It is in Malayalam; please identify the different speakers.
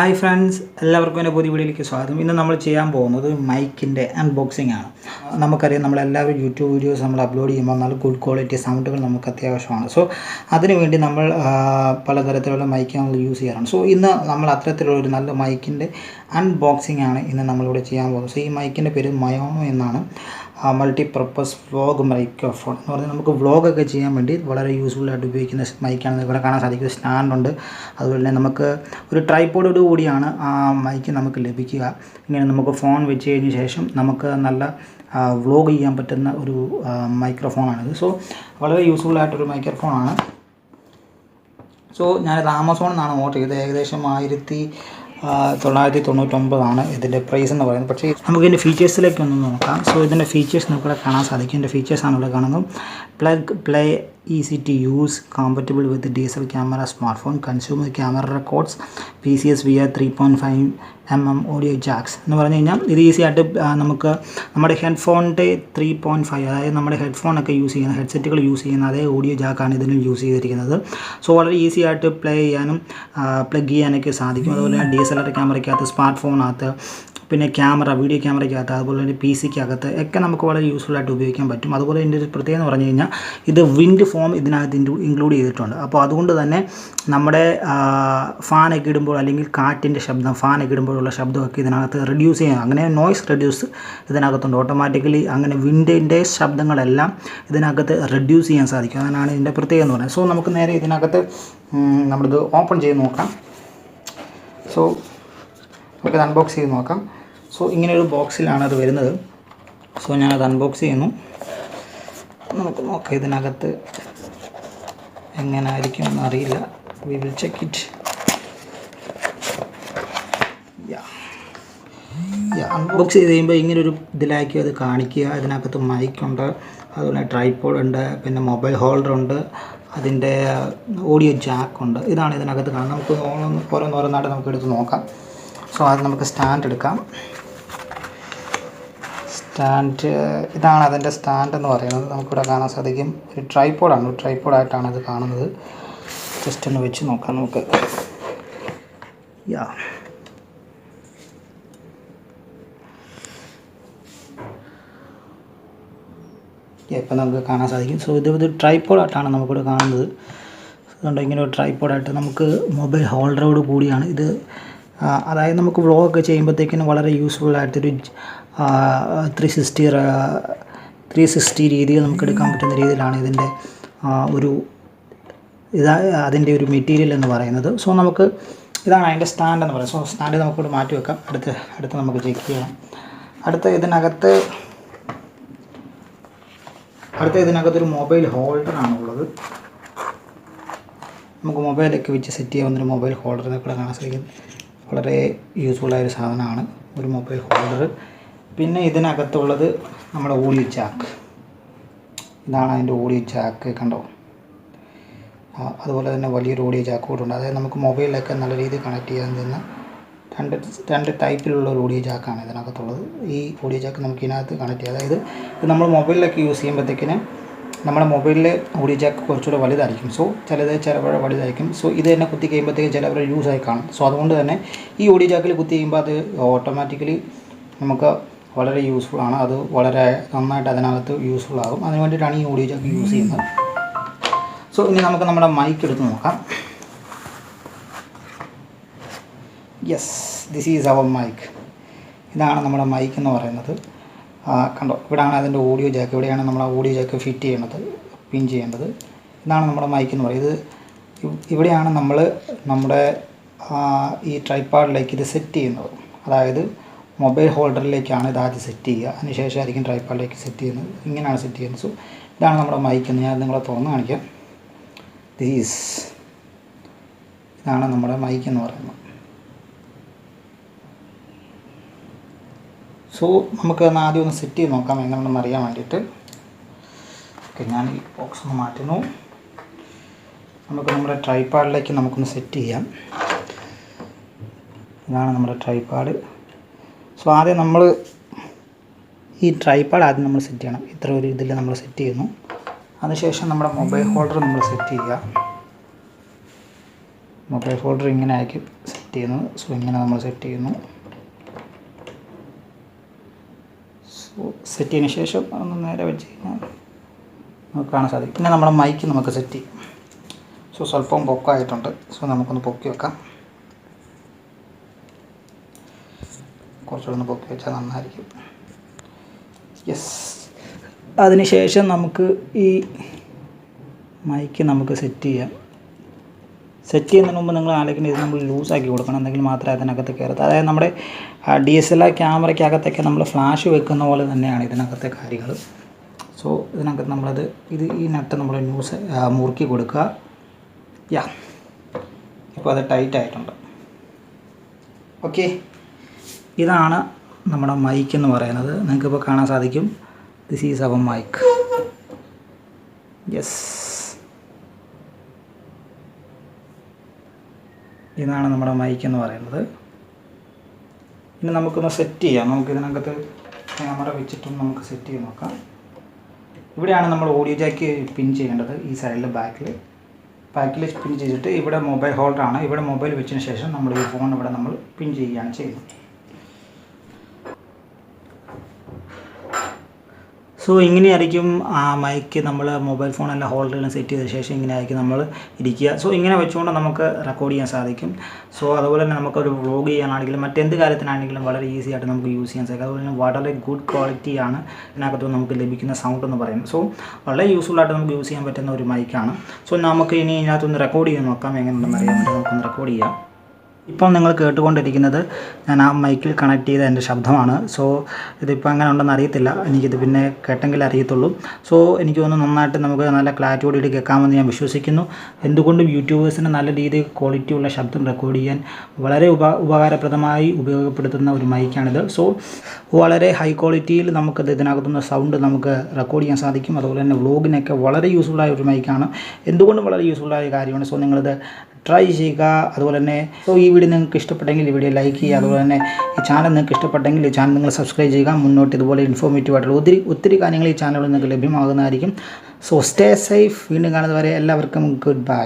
Speaker 1: ഹായ് ഫ്രണ്ട്സ്, എല്ലാവർക്കും എൻ്റെ പുതിയ വീഡിയോയിലേക്ക് സ്വാഗതം. ഇന്ന് നമ്മൾ ചെയ്യാൻ പോകുന്നത് മൈക്കിൻ്റെ അൺബോക്സിംഗ് ആണ്. നമുക്കറിയാം, നമ്മളെല്ലാവരും യൂട്യൂബ് വീഡിയോസ് നമ്മൾ അപ്ലോഡ് ചെയ്യുമ്പോൾ നല്ല ഗുഡ് ക്വാളിറ്റി സൗണ്ടുകൾ നമുക്ക് അത്യാവശ്യമാണ്. സോ അതിനുവേണ്ടി നമ്മൾ പലതരത്തിലുള്ള മൈക്ക് നമ്മൾ യൂസ് ചെയ്യാറാണ്. സോ ഇന്ന് നമ്മൾ അത്തരത്തിലുള്ള ഒരു നല്ല മൈക്കിൻ്റെ അൺബോക്സിംഗ് ആണ് ഇന്ന് നമ്മളിവിടെ ചെയ്യാൻ പോകുന്നത്. സോ ഈ മൈക്കിൻ്റെ പേര് മയോണോ എന്നാണ്. മൾട്ടിപർപ്പസ് വ്ളോഗ് മൈക്രോഫോൺ എന്ന് പറഞ്ഞാൽ നമുക്ക് വ്ളോഗൊക്കെ ചെയ്യാൻ വേണ്ടി വളരെ യൂസ്ഫുള്ളായിട്ട് ഉപയോഗിക്കുന്ന മൈക്കാണ്. ഇവിടെ കാണാൻ സാധിക്കും, സ്റ്റാൻഡുണ്ട്. അതുപോലെ തന്നെ നമുക്ക് ഒരു ട്രൈപോഡോട് കൂടിയാണ് ആ മൈക്ക് നമുക്ക് ലഭിക്കുക. ഇങ്ങനെ നമുക്ക് ഫോൺ വെച്ച് കഴിഞ്ഞ ശേഷം നമുക്ക് നല്ല വ്ളോഗ് ചെയ്യാൻ പറ്റുന്ന ഒരു മൈക്രോഫോണാണിത്. സോ വളരെ യൂസ്ഫുള്ളായിട്ടൊരു മൈക്രോഫോണാണ്. സോ ഞാനിത് ആമസോണിൽ നിന്നാണ് ഓർഡർ ചെയ്തത്. ഏകദേശം 1999 ഇതിൻ്റെ പ്രൈസ് എന്ന് പറയുന്നത്. പക്ഷേ നമുക്ക് ഇതിൻ്റെ ഫീച്ചേഴ്സിലേക്ക് ഒന്ന് നോക്കാം. സോ ഇതിൻ്റെ ഫീച്ചേഴ്സ് നമുക്കിവിടെ കാണാൻ സാധിക്കും. ഇതിൻ്റെ ഫീച്ചേഴ്സാണ് ഇവിടെ കാണുന്നത്. Plug play, easy to use, compatible with DSLR camera, smartphone, consumer camera records, PCS via 3.5mm audio jacks എന്ന് പറഞ്ഞു കഴിഞ്ഞാൽ ഇത് ഈസി ആയിട്ട് നമുക്ക് നമ്മുടെ ഹെഡ്ഫോണിൻ്റെ 3.5, അതായത് നമ്മുടെ ഹെഡ്ഫോണൊക്കെ യൂസ് ചെയ്യുന്ന ഹെഡ്സെറ്റുകൾ യൂസ് ചെയ്യുന്ന അതേ ഓഡിയോ ജാക്കാണ് ഇതിന് യൂസ് ചെയ്തിരിക്കുന്നത്. സോ വളരെ ഈസി ആയിട്ട് പ്ലേ ചെയ്യാനും പ്ലഗ് ചെയ്യാനൊക്കെ സാധിക്കും. അതുപോലെ തന്നെ DSLR ക്യാമറയ്ക്കകത്ത്, സ്മാർട്ട് ഫോണിനകത്ത്, പിന്നെ വീഡിയോ ക്യാമറയ്ക്കകത്ത്, അതുപോലെ തന്നെ PC ഒക്കെ നമുക്ക് വളരെ യൂസ്ഫുള്ളായിട്ട് ഉപയോഗിക്കാൻ പറ്റും. അതുപോലെ ഇതിൻ്റെ ഒരു പ്രത്യേകത എന്ന് പറഞ്ഞു കഴിഞ്ഞാൽ ഇത് വിൻഡ് ഫോം ഇതിനകത്ത് ഇൻക്ലൂഡ് ചെയ്തിട്ടുണ്ട്. അപ്പോൾ അതുകൊണ്ട് തന്നെ നമ്മുടെ ഫാനൊക്കെ ഇടുമ്പോൾ, അല്ലെങ്കിൽ കാറ്റിൻ്റെ ശബ്ദം, ഫാനൊക്കെ ഇടുമ്പോഴുള്ള ശബ്ദമൊക്കെ ഇതിനകത്ത് റെഡ്യൂസ് ചെയ്യാം. അങ്ങനെ നോയ്സ് റെഡ്യൂസ് ഇതിനകത്തുണ്ട് ഓട്ടോമാറ്റിക്കലി. അങ്ങനെ വിൻഡിൻ്റെ ശബ്ദങ്ങളെല്ലാം ഇതിനകത്ത് റെഡ്യൂസ് ചെയ്യാൻ സാധിക്കും. അതിനാണ് ഇതിൻ്റെ പ്രത്യേകത എന്ന് പറയുന്നത്. സോ നമുക്ക് നേരെ ഇതിനകത്ത് നമ്മളിത് ഓപ്പൺ ചെയ്ത് നോക്കാം. സോ നമുക്കത് അൺബോക്സ് ചെയ്ത് നോക്കാം. സോ ഇങ്ങനെയൊരു ബോക്സിലാണ് അത് വരുന്നത്. സോ ഞാനത് അൺബോക്സ് ചെയ്യുന്നു. നമുക്ക് നോക്കാം ഇതിനകത്ത് എങ്ങനെ ആയിരിക്കും എന്നറിയില്ല. We will check it. Unbox ചെയ്ത് കഴിയുമ്പോൾ ഇങ്ങനൊരു ഇതിലാക്കി അത് കാണിക്കുക. ഇതിനകത്ത് മൈക്കുണ്ട്, അതുപോലെ ട്രൈപോഡ് ഉണ്ട്, പിന്നെ മൊബൈൽ ഹോൾഡറുണ്ട്, അതിൻ്റെ ഓഡിയോ ജാക്കുണ്ട്. ഇതാണ് ഇതിനകത്ത് കാണുന്നത്. നമുക്ക് ഓരോന്നോരോന്നായിട്ട് നമുക്ക് എടുത്ത് നോക്കാം. സോ അത് നമുക്ക് സ്റ്റാൻഡ് എടുക്കാം. ഇതാണ് അതിൻ്റെ സ്റ്റാൻഡ് എന്ന് പറയുന്നത്. നമുക്കിവിടെ കാണാൻ സാധിക്കും. ഒരു ട്രൈപോഡായിട്ടാണ് ഇത് കാണുന്നത്. ജസ്റ്റ് ഒന്ന് വെച്ച് നോക്കാം നമുക്ക്. ഇപ്പം നമുക്ക് കാണാൻ സാധിക്കും. സോ ഇത് ട്രൈപോഡായിട്ടാണ് നമുക്കിവിടെ കാണുന്നത്. അതുകൊണ്ട് ഇങ്ങനെ ഒരു ട്രൈപോഡായിട്ട് നമുക്ക് മൊബൈൽ ഹോൾഡറോട് കൂടിയാണ് ഇത്. അതായത് നമുക്ക് വ്ളോഗൊക്കെ ചെയ്യുമ്പോഴത്തേക്കിനും വളരെ യൂസ്ഫുള്ളായിട്ടൊരു 360 രീതിയിൽ നമുക്ക് എടുക്കാൻ പറ്റുന്ന രീതിയിലാണ് ഇതിൻ്റെ അതിൻ്റെ ഒരു മെറ്റീരിയൽ എന്ന് പറയുന്നത്. സോ നമുക്ക് ഇതാണ് അതിൻ്റെ സ്റ്റാൻഡ് എന്ന് പറയുന്നത്. സോ സ്റ്റാൻഡ് നമുക്കിവിടെ മാറ്റി വെക്കാം. അടുത്ത് നമുക്ക് ചെക്ക് ചെയ്യണം. ഇതിനകത്തൊരു മൊബൈൽ ഹോൾഡറാണുള്ളത്. നമുക്ക് മൊബൈലൊക്കെ വെച്ച് സെറ്റ് ചെയ്യാവുന്നൊരു മൊബൈൽ ഹോൾഡർ ഇവിടെ കാണാൻ സാധിക്കും. വളരെ യൂസ്ഫുള്ളായൊരു സാധനമാണ് ഒരു മൊബൈൽ ഹോൾഡർ. പിന്നെ ഇതിനകത്തുള്ളത് നമ്മുടെ ഓഡിയോ ജാക്ക്. ഇതാണ് അതിൻ്റെ ഓഡിയോ ജാക്ക്, കണ്ടോ? അതുപോലെ തന്നെ വലിയൊരു ഓഡിയോ ജാക്ക് കൂടെ ഉണ്ട്. അതായത് നമുക്ക് മൊബൈലിലൊക്കെ നല്ല രീതിയിൽ കണക്ട് ചെയ്യാൻ തരുന്ന രണ്ട് ടൈപ്പിലുള്ള ഒരു ഓഡിയോ ജാക്കാണ് ഇതിനകത്തുള്ളത്. ഈ ഓഡിയോ ജാക്ക് നമുക്ക് ഇതിനകത്ത് കണക്ട് ചെയ്യാം. അതായത് ഇത് നമ്മൾ മൊബൈലിലൊക്കെ യൂസ് ചെയ്യുമ്പോഴത്തേക്കിന് നമ്മുടെ മൊബൈലിലെ ഓഡിയോ ജാക്ക് കുറച്ചുകൂടെ വലുതായിരിക്കും. സോ ചിലപ്പോൾ വലുതായിരിക്കും. സോ ഇത് തന്നെ കുത്തി കഴിയുമ്പോഴത്തേക്കും ചിലവർ യൂസായി കാണും. സോ അതുകൊണ്ട് തന്നെ ഈ ഓഡിയോ ജാക്കിൽ കുത്തി കഴിയുമ്പോൾ അത് ഓട്ടോമാറ്റിക്കലി നമുക്ക് വളരെ യൂസ്ഫുള്ളാണ്. അത് വളരെ നന്നായിട്ട് അതിനകത്ത് യൂസ്ഫുൾ ആകും. അതിന് വേണ്ടിയിട്ടാണ് ഈ ഓഡിയോ ജാക്ക് യൂസ് ചെയ്യുന്നത്. സോ ഇനി നമുക്ക് നമ്മുടെ മൈക്ക് എടുത്ത് നോക്കാം. Yes, this is our mic. ഇതാണ് നമ്മുടെ മൈക്ക് എന്ന് പറയുന്നത്. കണ്ടോ, ഇവിടെയാണ് അതിൻ്റെ ഓഡിയോ ജാക്ക്. ഇവിടെയാണ് നമ്മൾ ആ ഓഡിയോ ജാക്ക് ഫിറ്റ് ചെയ്യേണ്ടത്, പിൻ ചെയ്യേണ്ടത്. ഇതാണ് നമ്മുടെ മൈക്ക് എന്ന് പറയുന്നത്. ഇവിടെയാണ് നമ്മൾ നമ്മുടെ ഈ ട്രൈപോഡിലേക്ക് ഇത് സെറ്റ് ചെയ്യുന്നത്. അതായത് മൊബൈൽ ഹോൾഡറിലേക്കാണ് ഇത് ആദ്യം സെറ്റ് ചെയ്യുക. അതിനുശേഷം ആയിരിക്കും ട്രൈപോഡിലേക്ക് സെറ്റ് ചെയ്യുന്നത്. ഇങ്ങനെയാണ് സെറ്റ് ചെയ്യുന്നത്. സോ ഇതാണ് നമ്മുടെ മൈക്ക് എന്ന് ഞാൻ നിങ്ങളെ തുറന്ന് കാണിക്കാം. ഇതാണ് നമ്മുടെ മൈക്ക് എന്ന് പറയുന്നത്. സോ നമുക്ക് ആദ്യം ഒന്ന് സെറ്റ് ചെയ്ത് നോക്കാം എങ്ങനെയാണെന്ന് അറിയാൻ വേണ്ടിയിട്ട്. ഓക്കെ, ഞാൻ ഈ ബോക്സ് ഒന്ന് മാറ്റുന്നു. നമുക്ക് നമ്മുടെ ട്രൈപോഡിലേക്ക് നമുക്കൊന്ന് സെറ്റ് ചെയ്യാം. ഇതാണ് നമ്മുടെ ട്രൈപോഡ്. സോ ആദ്യം നമ്മൾ ഈ ട്രൈപോഡ് നമ്മൾ സെറ്റ് ചെയ്യണം. ഇത്ര ഒരു ഇതിൽ നമ്മൾ സെറ്റ് ചെയ്യുന്നു. അതിനുശേഷം നമ്മുടെ മൊബൈൽ ഹോൾഡർ നമ്മൾ സെറ്റ് ചെയ്യുക. മൊബൈൽ ഹോൾഡർ ഇങ്ങനെ ആക്കി സെറ്റ് ചെയ്യുന്നത്. സോ ഇങ്ങനെ നമ്മൾ സെറ്റ് ചെയ്യുന്നു. സോ സെറ്റ് ചെയ്തതിന് ശേഷം ഒന്ന് നേരെ വെച്ച് കഴിഞ്ഞാൽ നമുക്ക് കാണാൻ സാധിക്കും. പിന്നെ നമ്മുടെ മൈക്ക് നമുക്ക് സെറ്റ് ചെയ്യും. സോ സ്വല്പം പൊക്കമായിട്ടുണ്ട്. സോ നമുക്കൊന്ന് പൊക്കി വെക്കാം. കുറച്ചുകൂടെ ഒന്ന് പൊക്കി വെച്ചാൽ നന്നായിരിക്കും. യെസ്. അതിനുശേഷം നമുക്ക് ഈ മൈക്ക് നമുക്ക് സെറ്റ് ചെയ്യാം. സെറ്റ് ചെയ്യുന്നതിന് മുമ്പ് നിങ്ങൾ ആലോചിക്കുന്നത് ഇത് നമ്മൾ ലൂസാക്കി കൊടുക്കണം, എന്തെങ്കിൽ മാത്രമേ അതിനകത്ത് കയറത്ത്. അതായത് നമ്മുടെ DSLR ക്യാമറയ്ക്കകത്തൊക്കെ നമ്മൾ ഫ്ലാഷ് വെക്കുന്ന പോലെ തന്നെയാണ് ഇതിനകത്തെ കാര്യങ്ങൾ. സോ ഇതിനകത്ത് നമ്മളത് ഈ നട്ട് നമ്മൾ മുറുക്കി കൊടുക്കുക. ഇപ്പോൾ അത് ടൈറ്റ് ആയിട്ടുണ്ട്. ഓക്കെ, ഇതാണ് നമ്മുടെ മൈക്ക് എന്ന് പറയുന്നത്. നിങ്ങൾക്കിപ്പോൾ കാണാൻ സാധിക്കും. This is our mic. Yes, ഇതാണ് നമ്മുടെ മൈക്ക് എന്ന് പറയുന്നത്. ഇനി നമുക്കൊന്ന് സെറ്റ് ചെയ്യാം. നമുക്ക് ഇതിനകത്ത് ക്യാമറ വെച്ചിട്ടൊന്ന് നമുക്ക് സെറ്റ് ചെയ്ത് നോക്കാം. ഇവിടെയാണ് നമ്മൾ ഓഡിയോ ജാക്ക് പിൻ ചെയ്യേണ്ടത്. ഈ സൈഡിൽ ബാക്കിൽ പിൻ ചെയ്തിട്ട് ഇവിടെ മൊബൈൽ ഹോൾഡറാണ്. ഇവിടെ മൊബൈൽ വെച്ചതിന് ശേഷം നമ്മൾ ഈ ഫോൺ ഇവിടെ നമ്മൾ പിൻ ചെയ്യുകയാണ് ചെയ്യുന്നത്. സോ ഇങ്ങനെയായിരിക്കും ആ മൈക്ക് നമ്മൾ മൊബൈൽ ഫോണെല്ലാം ഹോൾഡറിലും സെറ്റ് ചെയ്ത ശേഷം ഇങ്ങനെയായിരിക്കും നമ്മൾ ഇരിക്കുക. സോ ഇങ്ങനെ വെച്ചുകൊണ്ട് നമുക്ക് റെക്കോർഡ് ചെയ്യാൻ സാധിക്കും. സോ അതുപോലെ തന്നെ നമുക്കൊരു വ്ളോഗ് ചെയ്യാനാണെങ്കിലും മറ്റെന്ത് കാര്യത്തിനാണെങ്കിലും വളരെ ഈസി ആയിട്ട് നമുക്ക് യൂസ് ചെയ്യാൻ സാധിക്കും. അതുപോലെ തന്നെ വളരെ ഗുഡ് ക്വാളിറ്റിയാണ് ഇതിനകത്ത് നമുക്ക് ലഭിക്കുന്ന സൗണ്ട് എന്ന് പറയുന്നത്. സോ വളരെ യൂസ്ഫുൾ ആയിട്ട് നമുക്ക് യൂസ് ചെയ്യാൻ പറ്റുന്ന ഒരു മൈക്കാണ്. സോ നമുക്ക് ഇനി ഇതിനകത്തൊന്ന് റെക്കോർഡ് ചെയ്ത് നോക്കാം. എങ്ങനെയുണ്ടെന്ന് അറിയാൻ വേണ്ടി നമുക്കൊന്ന് റെക്കോർഡ് ചെയ്യാം. ഇപ്പം നിങ്ങൾ കേട്ടുകൊണ്ടിരിക്കുന്നത് ഞാൻ ആ മൈക്കിൽ കണക്ട് ചെയ്ത എൻ്റെ ശബ്ദമാണ്. സോ ഇതിപ്പോൾ അങ്ങനെ ഉണ്ടെന്ന് അറിയത്തില്ല, എനിക്കിത് പിന്നെ കേട്ടെങ്കിൽ അറിയത്തുള്ളൂ. സോ എനിക്ക് തോന്നുന്നു നന്നായിട്ട് നമുക്ക് നല്ല ക്ലാരിറ്റിയോടെ കേൾക്കാമെന്ന് ഞാൻ വിശ്വസിക്കുന്നു. എന്തുകൊണ്ടും യൂട്യൂബേഴ്സിന് നല്ല രീതിയിൽ ക്വാളിറ്റിയുള്ള ശബ്ദം റെക്കോർഡ് ചെയ്യാൻ വളരെ ഉപകാരപ്രദമായി ഉപയോഗപ്പെടുത്തുന്ന ഒരു മൈക്കാണിത്. സോ വളരെ ഹൈ ക്വാളിറ്റിയിൽ നമുക്കത് ഇതിനകത്തുനിന്ന് സൗണ്ട് നമുക്ക് റെക്കോർഡ് ചെയ്യാൻ സാധിക്കും. അതുപോലെ തന്നെ വ്ളോഗിനൊക്കെ വളരെ യൂസ്ഫുള്ളായ ഒരു മൈക്കാണ്. എന്തുകൊണ്ടും വളരെ യൂസ്ഫുള്ളായ കാര്യമാണ്. സോ നിങ്ങളിത് ട്രൈ ചെയ്യുക. അതുപോലെ തന്നെ ഈ വീഡിയോ നിങ്ങൾക്ക് ഇഷ്ടപ്പെട്ടെങ്കിൽ ഈ വീഡിയോ ലൈക്ക് ചെയ്യുക. അതുപോലെ തന്നെ ഈ ചാനൽ നിങ്ങൾക്ക് ഇഷ്ടപ്പെട്ടെങ്കിൽ ഈ ചാനൽ നിങ്ങൾ സബ്സ്ക്രൈബ് ചെയ്യുക. മുന്നോട്ട് ഇതുപോലെ ഇൻഫോർമേറ്റീവ് ആയിട്ടുള്ള ഒത്തിരി കാര്യങ്ങൾ ഈ ചാനലിൽ നിങ്ങൾക്ക് ലഭ്യമാകുന്നതായിരിക്കും. So stay safe. വീണ്ടും കാണുന്നതുവരെ എല്ലാവർക്കും ഗുഡ് ബൈ.